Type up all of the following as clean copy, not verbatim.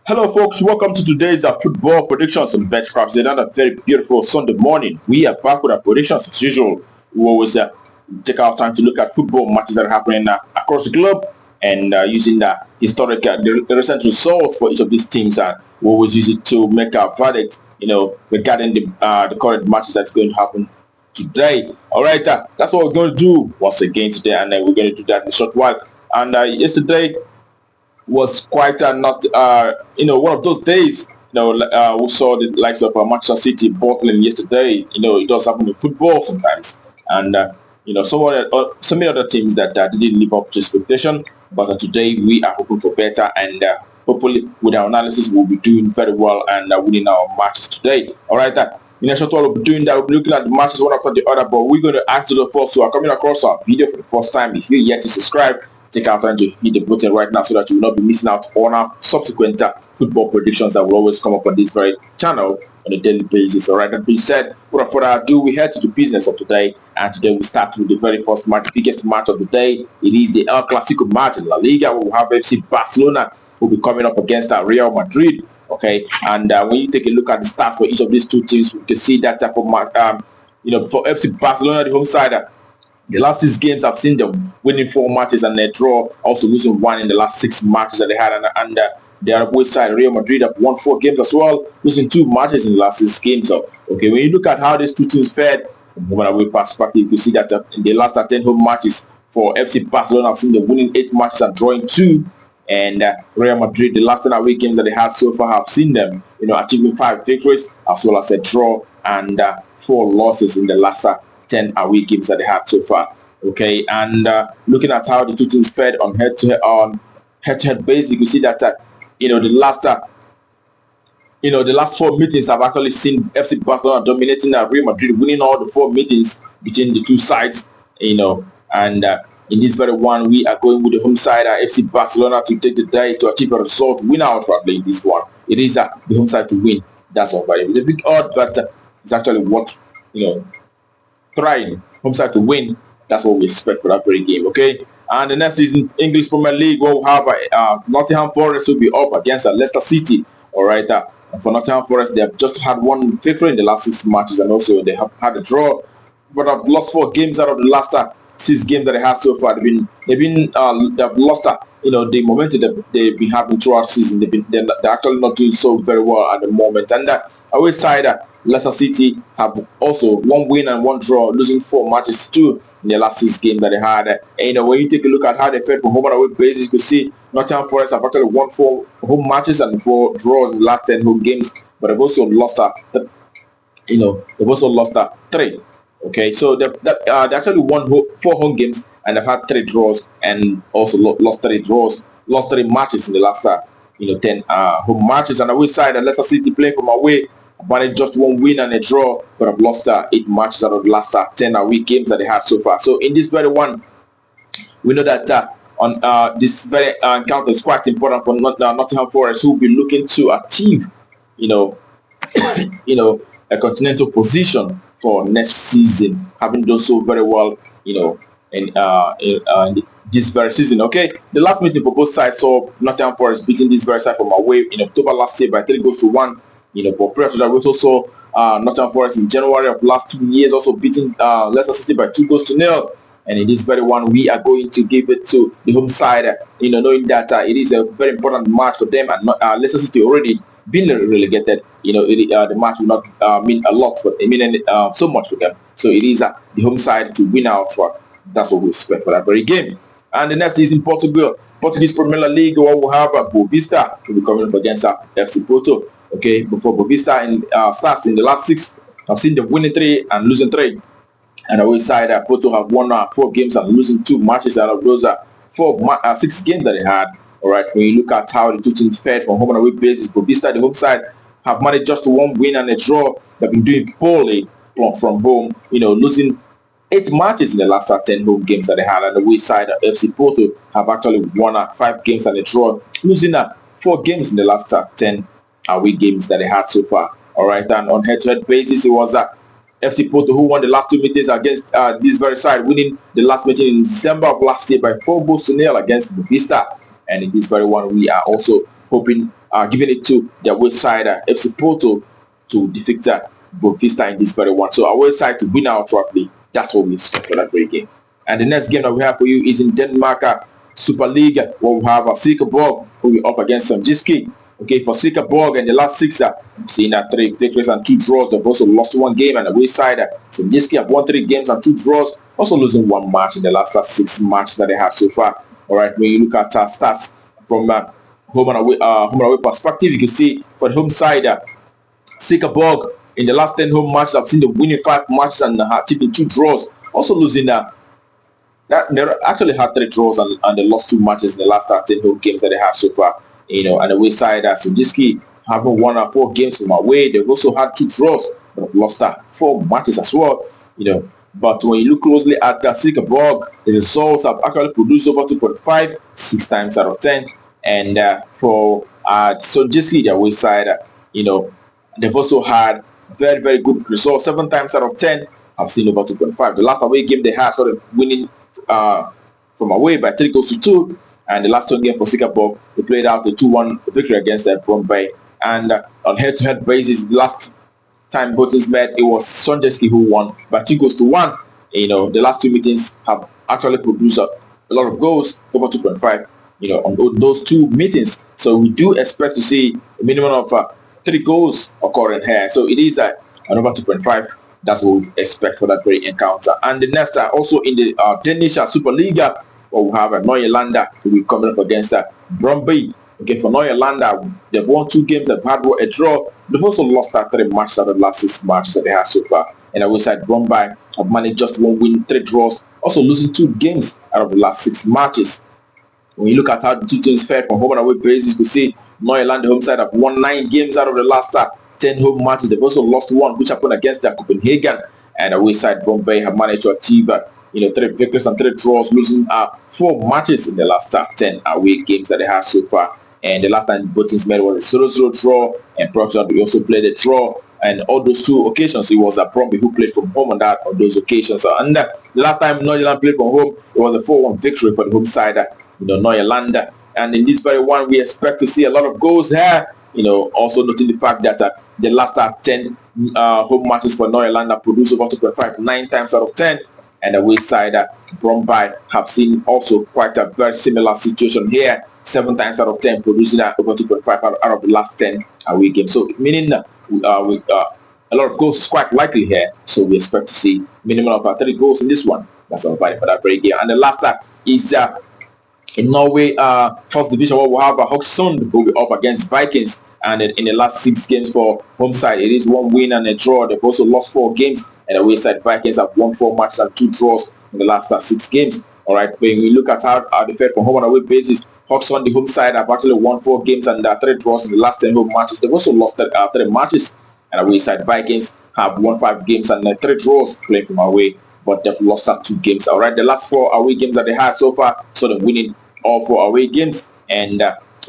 Hello, folks. Welcome to today's football predictions on bettor. It's another very beautiful Sunday morning. We are back with our predictions as usual. We always take our time to look at football matches that are happening across the globe and using the recent results for each of these teams. And we always use it to make our verdict, regarding the current matches that's going to happen today. All right, that's what we're going to do once again today, and then we're going to do that in a short while. And yesterday was quite not one of those days. We saw the likes of Manchester City bottling yesterday. It does happen in football sometimes, and some many other teams that didn't live up to expectation. But today we are hoping for better, and hopefully with our analysis we'll be doing very well and winning our matches today. All right, in a short while we'll be doing that. We'll be looking at the matches one after the other, but we're going to ask you the first who are coming across our video for the first time. If you're yet to subscribe, take our time to hit the button right now so that you will not be missing out on our subsequent football predictions that will always come up on this very channel on a daily basis. All right, that being said, without further ado, we head to the business of today, and today we start with the very first match, biggest match of the day. It is the El Clasico match in La Liga. We will have FC Barcelona will be coming up against Real Madrid. Okay, and when you take a look at the stats for each of these two teams, we can see that for FC Barcelona, the home side. The last 6 games, I've seen them winning 4 matches and they draw, also losing 1 in the last 6 matches that they had. And the other side, Real Madrid, have won 4 games as well, losing 2 matches in the last 6 games. So, okay, when you look at how these two teams fared, from home and away perspective, you can see that in the last 10 home matches for FC Barcelona, I've seen them winning 8 matches and drawing 2. And Real Madrid, the last 10 away games that they had so far, have seen them, achieving 5 victories as well as a draw and 4 losses in the last 10 away games that they had so far. Okay, and looking at how the two teams fared on head-to-head basis, you can see that the last 4 meetings I've actually seen FC Barcelona dominating Real Madrid, winning all the 4 meetings between the two sides. And in this very one, we are going with the home side, FC Barcelona, to take the day to achieve a result, win out probably in this one. It is the home side to win. That's all. It's a bit odd, but it's actually what trying home side to win. That's what we expect for that very game. Okay, and the next season, English Premier League, we'll have Nottingham Forest will be up against Leicester City. All right, for Nottingham Forest, they have just had 1 victory in the last 6 matches, and also they have had a draw, but have lost 4 games out of the last 6 games that they have so far. They've lost the momentum that they've been having throughout the season. They're actually not doing so very well at the moment. And away side, Leicester City have also 1 win and 1 draw, losing 4 matches too in the last 6 games that they had. And when you take a look at how they fared from home and away basis, you can see Nottingham Forest have actually won 4 home matches and 4 draws in the last 10 home games, but they've also lost 3. Okay, so they actually won 4 home games and they've had 3 draws and also lost 3 matches in the last 10 home matches. And away side, Leicester City playing from away, managed just 1 win and a draw, but have lost 8 matches out of the last 10 away games that they had so far. So in this very one, we know that on this very encounter is quite important for Nottingham Forest, who will be looking to achieve, a continental position for next season, having done so very well, in this very season. Okay, the last meeting for both sides saw Nottingham Forest beating this very side from away in October last year by 3-1. But prior to that, we also saw Nottingham Forest in January of last 2 years also beating Leicester City by 2-0. And in this very one, we are going to give it to the home side, knowing that it is a very important match for them, and Leicester City already been relegated. The match will not mean a lot, but it mean so much for them. So it is the home side to win out for. That's what we expect for that very game. And the next is in Portuguese Premier League, where we'll have Boavista will be coming up against FC Porto. Okay, before Boavista starts in the last 6, I've seen them winning 3 and losing 3. And away side, Porto have won 4 games and losing 2 matches out of those 6 games that they had. All right, when you look at how the two teams fared from home and away basis, Boavista, the home side, have managed just 1 win and a draw. They've been doing poorly from home, losing 8 matches in the last 10 home games that they had. And the away side, FC Porto, have actually won 5 games and a draw, losing 4 games in the last 10 away games that they had so far. All right, and on head-to-head basis, it was FC Porto who won the last 2 meetings against this very side, winning the last meeting in December of last year by 4-0 against Boavista. And in this very one, we are also hoping giving it to the away side FC Porto to defeat Benfica in this very one. So away side to win outrightly. That's what we expect for that very game. And the next game that we have for you is in Denmark Super League, where we have Sikborg who will be up against Sonjiski. Okay, for Sikborg in the last 6, we've seen 3 victories and 2 draws. They've also lost 1 game, and away side, Sonjiski have won 3 games and 2 draws, also losing 1 match in the last 6 matches that they have so far. All right, when you look at stats from home and away perspective, you can see for the home side, Sikborg in the last 10 home matches, I've seen them winning 5 matches and achieving 2 draws, also losing they actually had 3 draws and they lost 2 matches in the last 10 home games that they have so far. And the away side, Sonjiski haven't won 4 games from away. They've also had 2 draws, but have lost 4 matches as well. But when you look closely at Sikborg, the results have actually produced over 2.5, 6 times out of 10. And for Sonjiski, the away side, they've also had very, very good results. 7 times out of 10, I've seen over 2.5. The last away game they had started winning from away by 3 goals to 2. And the last 1 game for Sikborg, they played out a 2-1 victory against Brøndby. And on head-to-head basis, the last time both teams met, it was Sonjiski who won by 2 goals to 1. The last 2 meetings have actually produced a lot of goals, over 2.5, on those 2 meetings. So we do expect to see a minimum of 3 goals occurring here. So it is an over 2.5. That's what we expect for that very encounter. And the next also in the Danish Super Liga, where we have Nottingham who will be coming up against Brøndby. Okay, for Nottingham, they've won 2 games, they've had a draw. They've also lost 3 matches out of the last 6 matches that they have so far. And away side, Brøndby have managed just 1 win, 3 draws, also losing 2 games out of the last 6 matches. When you look at how the 2 teams fared from home and away basis, you see Nottingham, the home side, have won 9 games out of the last 10 home matches. They've also lost 1, which happened against Copenhagen. And away side, Brøndby have managed to achieve 3 victories and 3 draws, losing 4 matches in the last 10 away games that they have so far. And the last time both teams met was a 0-0 draw, and Portugal also played a draw. And all those 2 occasions, it was Brøndby who played from home on those occasions. And the last time Nottingham played from home, it was a 4-1 victory for the home side, Nottingham. And in this very one, we expect to see a lot of goals here. Also noting the fact that the last 10 home matches for Nottingham have produced over 2.5, 9 times out of 10. And the away side, Brøndby have seen also quite a very similar situation here. 7 times out of 10, producing over 2.5 out of the last 10 away games. So meaning a lot of goals is quite likely here. So we expect to see minimum of 30 goals in this one. That's all about it for that very game. And the last is in Norway, first division, where we have Haugesund who will be up against Vikings. And in the last 6 games for home side, it is 1 win and a draw. They've also lost 4 games. And the away side, Vikings have won 4 matches and 2 draws in the last 6 games. All right, when we look at how they fared from home and away basis, Haugesund, the home side, have actually won 4 games and 3 draws in the last 10 home matches. They've also lost 3 matches. And away side, Vikings have won 5 games and 3 draws playing from away, but they've lost 2 games. All right, the last 4 away games that they had so far, so they're winning all 4 away games. And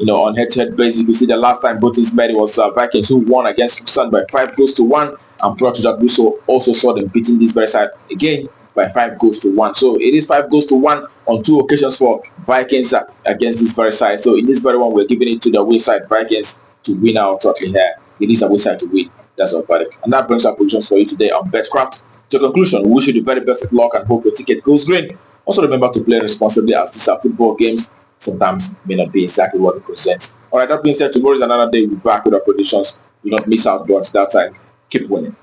on head-to-head basis, you see the last time both teams met, it was Vikings who won against Haugesund by 5 goals to 1, and Portugal also saw them beating this very side again by 5 goals to 1. So it is 5 goals to 1 on 2 occasions for Vikings against this very side. So in this very one, we're giving it to the away side Vikings to win our trophy here. It is away side to win. That's all about it. And that brings our positions for you today on BetCraft. To conclusion, we wish you the very best of luck and hope your ticket goes green. Also remember to play responsibly, as these are football games. Sometimes may not be exactly what it presents. Alright, that being said, tomorrow is another day. We'll be back with our predictions. Do not miss out, but that time, keep winning.